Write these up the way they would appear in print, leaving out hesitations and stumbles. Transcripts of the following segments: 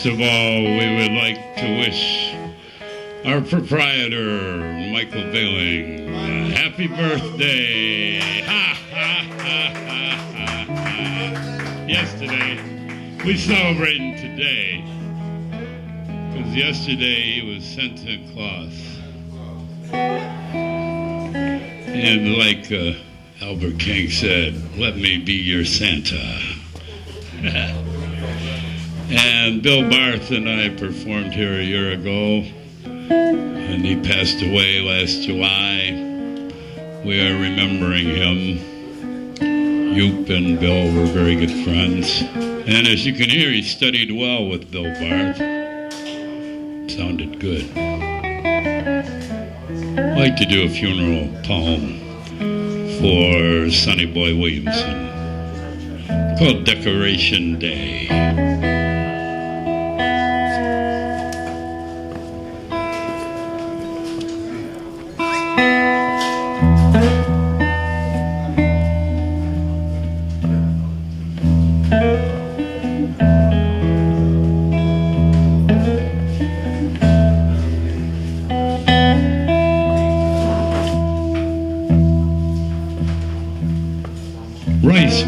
First of all, we would like to wish our proprietor, Michael Veiling, happy birthday. Ha, ha, ha, ha, ha, ha. Yesterday, we celebrating today, because yesterday he was Santa Claus. And like Albert King said, let me be your Santa. And Bill Barth and I performed here a year ago, and he passed away last July. We are remembering him. Yoop and Bill were very good friends. And as you can hear, he studied well with Bill Barth. Sounded good. I'd like to do a funeral poem for Sonny Boy Williamson called Decoration Day.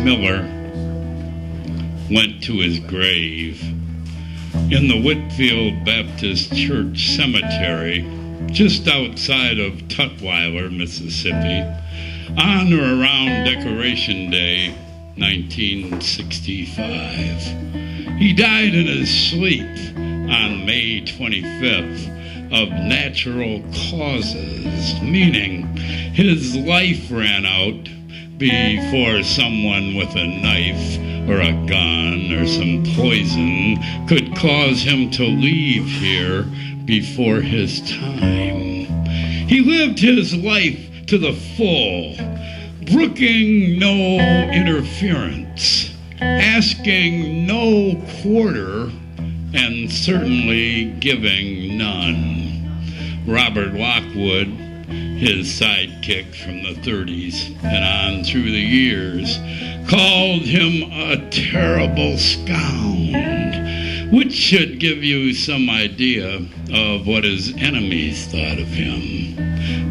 Miller went to his grave in the Whitfield Baptist Church Cemetery just outside of Tutwiler, Mississippi, on or around Decoration Day, 1965. He died in his sleep on May 25th of natural causes, meaning his life ran out before someone with a knife or a gun or some poison could cause him to leave here before his time. He lived his life to the full, brooking no interference, asking no quarter, and certainly giving none. Robert Lockwood, his sidekick from the 30s and on through the years, called him a terrible scound, which should give you some idea of what his enemies thought of him.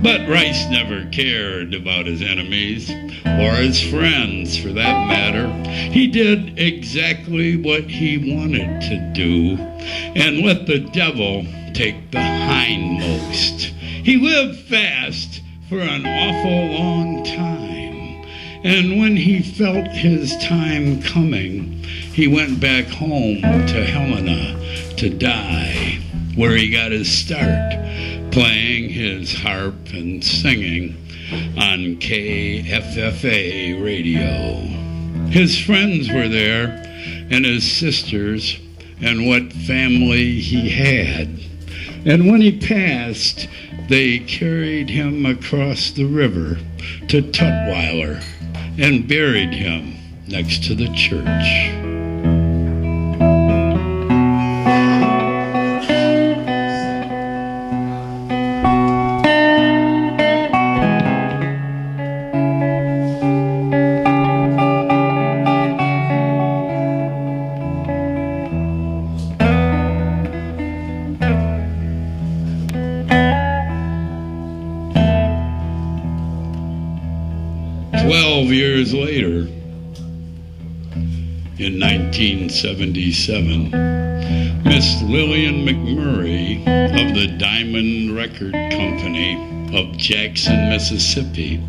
But Rice never cared about his enemies, or his friends for that matter. He did exactly what he wanted to do, and let the devil take the hindmost. He lived fast for an awful long time, and when he felt his time coming, he went back home to Helena to die, where he got his start, playing his harp and singing on KFFA radio. His friends were there, and his sisters, and what family he had. And when he passed, they carried him across the river to Tutwiler and buried him next to the church. 12 years later, in 1977, Miss Lillian McMurray of the Diamond Record Company of Jackson, Mississippi,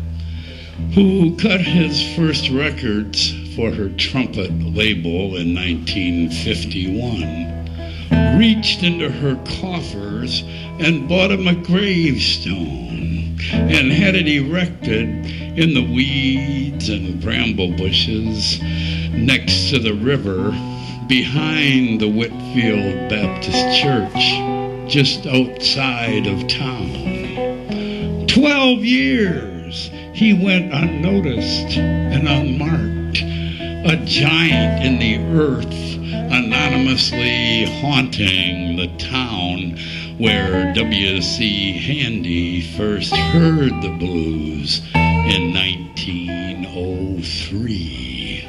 who cut his first records for her trumpet label in 1951, reached into her coffers and bought him a gravestone and had it erected in the weeds and bramble bushes next to the river behind the Whitfield Baptist Church just outside of town. 12 years he went unnoticed and unmarked, a giant in the earth, anonymously haunting the town where W.C. Handy first heard the blues in 1903.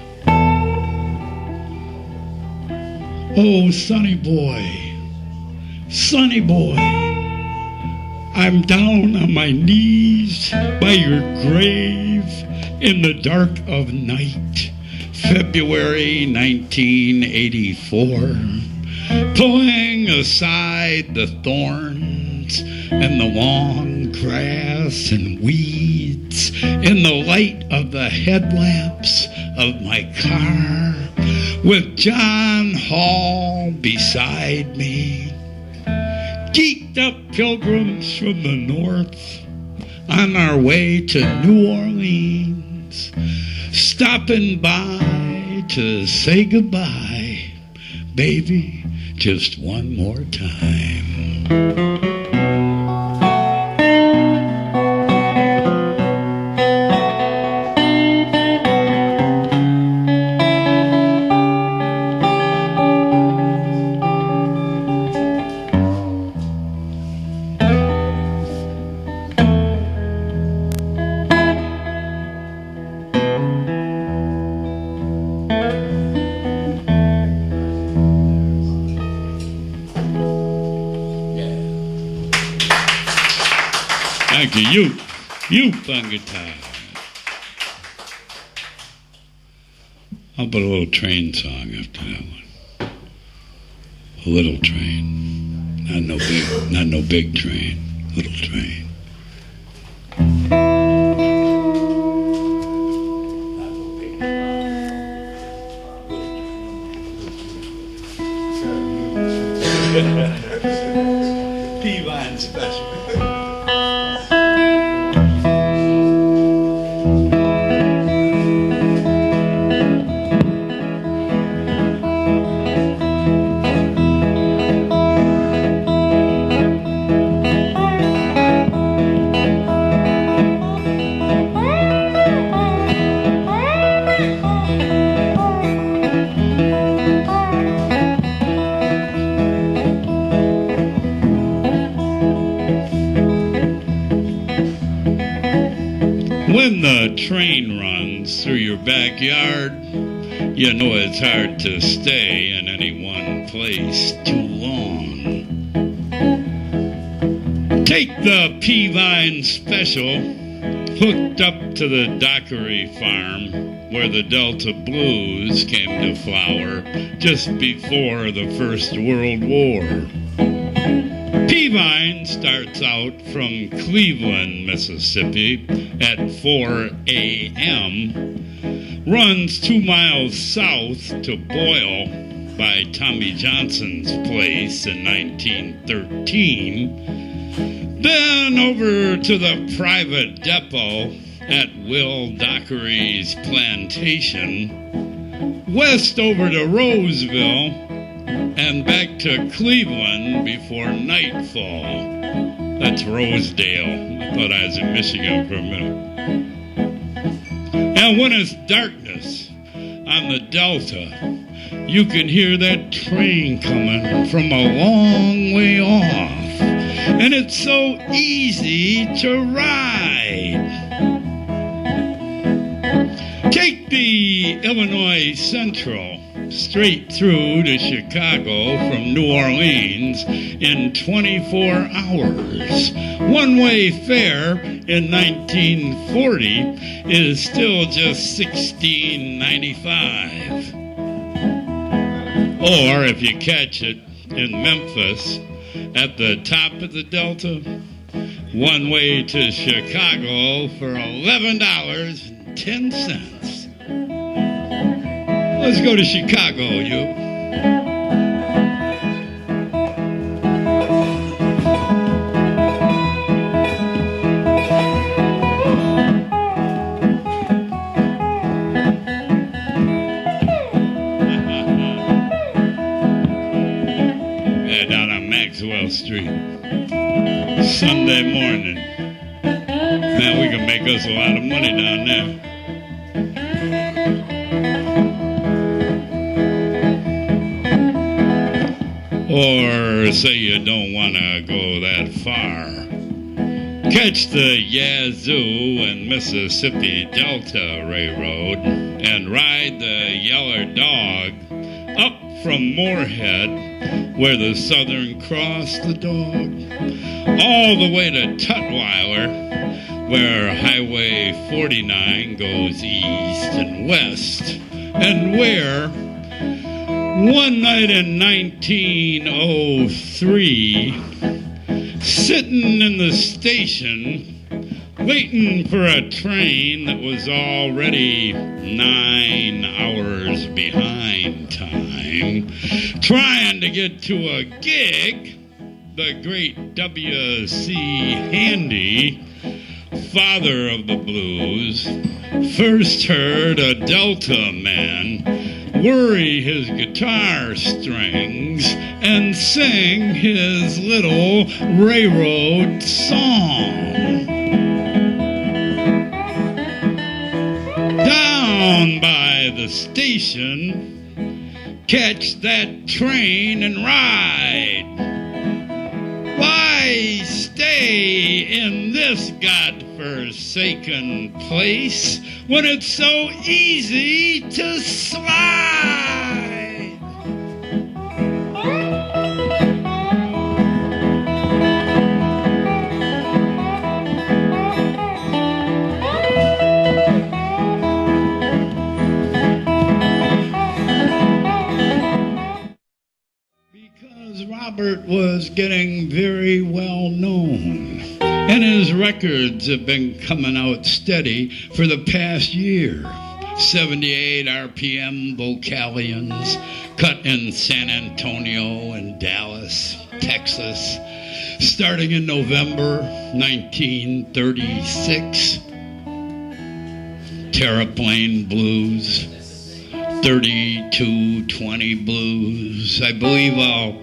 Oh, sonny boy, I'm down on my knees by your grave in the dark of night, February 1984, pulling aside the thorns and the long grass and weeds in the light of the headlamps of my car, with John Hall beside me. Geeked up pilgrims from the north on our way to New Orleans, stopping by to say goodbye, baby, just one more time. Youth on guitar. I'll put a little train song after that one. A little train. Not no big train. Little train. P-Vine special. When the train runs through your backyard, you know it's hard to stay in any one place too long. Take the P-Vine special, hooked up to the Dockery farm, where the Delta Blues came to flower just before the First World War. P-Vine starts out from Cleveland, Mississippi at 4 a.m., runs 2 miles south to Boyle by Tommy Johnson's place in 1913, then over to the private depot at Will Dockery's plantation, west over to Roseville, and back to Cleveland before nightfall. That's Rosedale. I thought I was in Michigan for a minute. And when it's darkness on the Delta, you can hear that train coming from a long way off. And it's so easy to ride. Take the Illinois Central straight through to Chicago from New Orleans in 24 hours. One-way fare in 1940 is still just $16.95. Or if you catch it in Memphis at the top of the Delta, one way to Chicago for $11.10. Let's go to Chicago, you. Down on Maxwell Street. Sunday morning. Man, we can make us a lot of money down there. Or say you don't want to go that far. Catch the Yazoo and Mississippi Delta Railroad and ride the Yeller Dog up from Moorhead, where the Southern crossed the dog, all the way to Tutwiler, where Highway 49 goes east and west, and where one night in 1903, sitting in the station, waiting for a train that was already 9 hours behind time, trying to get to a gig, the great W.C. Handy, father of the blues, first heard a Delta man worry his guitar strings and sing his little railroad song. Down by the station, catch that train and ride. Why stay in this godforsaken place when it's so easy to slide? Robert was getting very well known, and his records have been coming out steady for the past year. 78 RPM vocalions cut in San Antonio and Dallas, Texas, starting in November 1936. Terraplane Blues, 3220 Blues. I believe I'll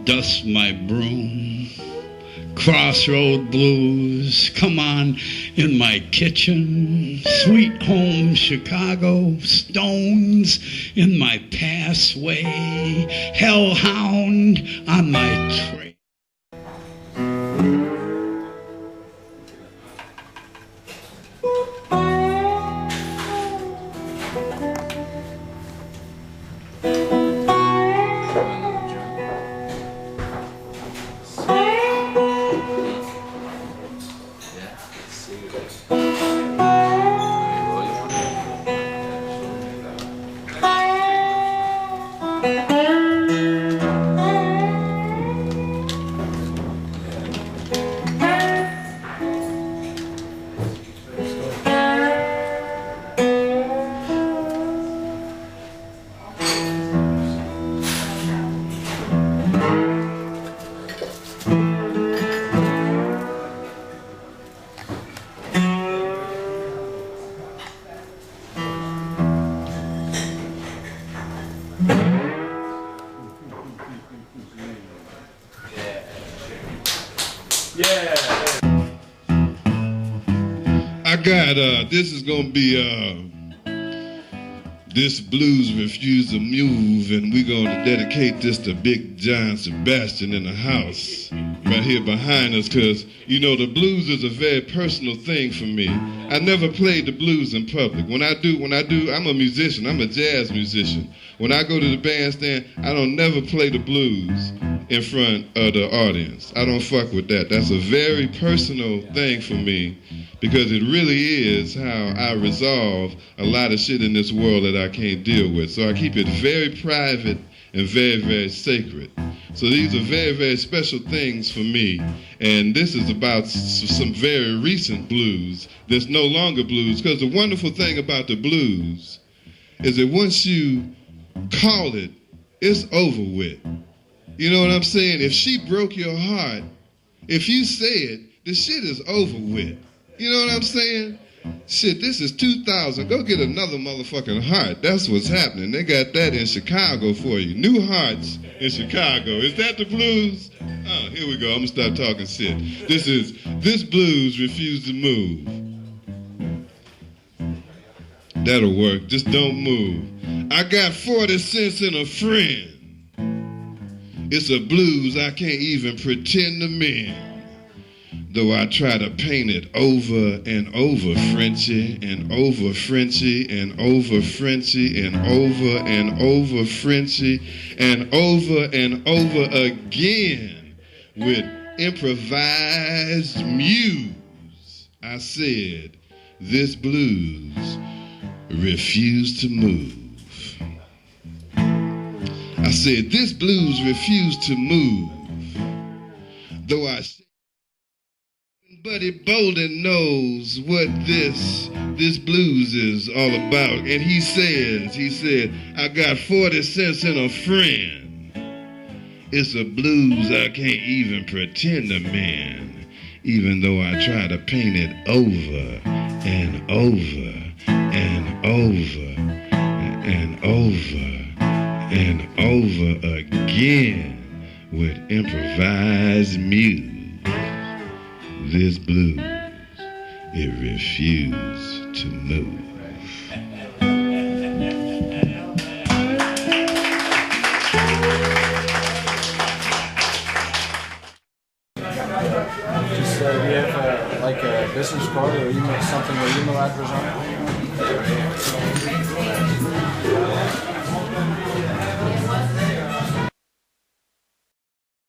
dust my broom. Crossroad Blues, Come On in My Kitchen, Sweet Home Chicago, Stones in My Passway, Hellhound on My Trail. This is going to be This Blues Refuse to Move, and we're going to dedicate this to Big John Sebastian in the house right here behind us, because, you know, the blues is a very personal thing for me. I never played the blues in public. When I do, I'm a musician. I'm a jazz musician. When I go to the bandstand, I don't never play the blues in front of the audience. I don't fuck with that. That's a very personal thing for me, because it really is how I resolve a lot of shit in this world that I can't deal with. So I keep it very private and very, very sacred. So these are very, very special things for me. And this is about some very recent blues that's no longer blues, because the wonderful thing about the blues is that once you call it, it's over with. You know what I'm saying? If she broke your heart, if you say it, the shit is over with. You know what I'm saying? Shit, this is 2000. Go get another motherfucking heart. That's what's happening. They got that in Chicago for you. New hearts in Chicago. Is that the blues? Oh, here we go. I'm going to start talking shit. This Blues Refuse to Move. That'll work. Just don't move. I got 40 cents and a friend. It's a blues I can't even pretend to mend. though I try to paint it over and over, Frenchie, and over Frenchie, and over Frenchie, and over Frenchie, and over again with improvised muse. I said, this blues refused to move. I said, this blues refused to move, though I said, Buddy Bolden knows what this blues is all about. And he said, I got 40 cents in a friend. It's a blues I can't even pretend to mend, even though I try to paint it over and over and over and over and over again with improvised muse. This blues, it refused to move. Do you have like a business card or email, something with email address on it?